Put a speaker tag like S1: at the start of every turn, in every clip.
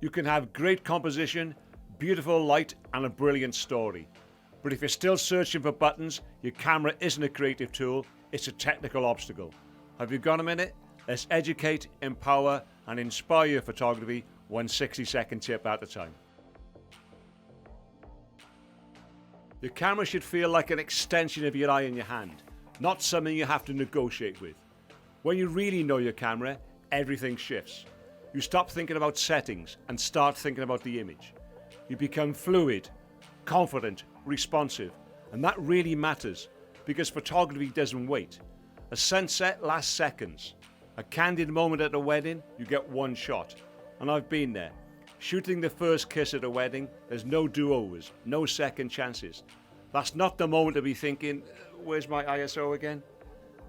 S1: You can have great composition, beautiful light and a brilliant story. But if you're still searching for buttons, your camera isn't a creative tool, it's a technical obstacle. Have you got a minute? Let's educate, empower and inspire your photography 1 60-second tip at a time. Your camera should feel like an extension of your eye in your hand, not something you have to negotiate with. When you really know your camera, everything shifts. You stop thinking about settings and start thinking about the image. You become fluid, confident, responsive, and that really matters because photography doesn't wait. A sunset lasts seconds. A candid moment at a wedding, you get one shot. And I've been there. Shooting the first kiss at a wedding, there's no do-overs, no second chances. That's not the moment to be thinking, where's my ISO again?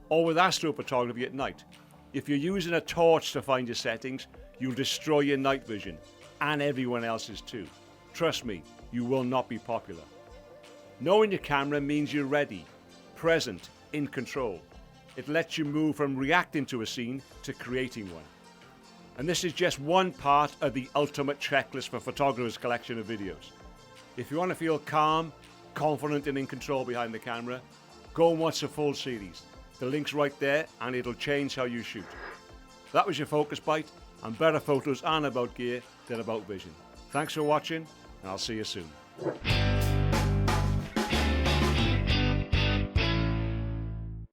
S1: Or with astrophotography at night. If you're using a torch to find your settings, you'll destroy your night vision, and everyone else's too. Trust me, you will not be popular. Knowing your camera means you're ready, present, in control. It lets you move from reacting to a scene to creating one. And this is just one part of the ultimate checklist for photographers' collection of videos. If you want to feel calm, confident and in control behind the camera, go and watch the full series. The link's right there and it'll change how you shoot. That was your Focus Bite, and better photos aren't about gear, they're about vision. Thanks for watching and I'll see you soon.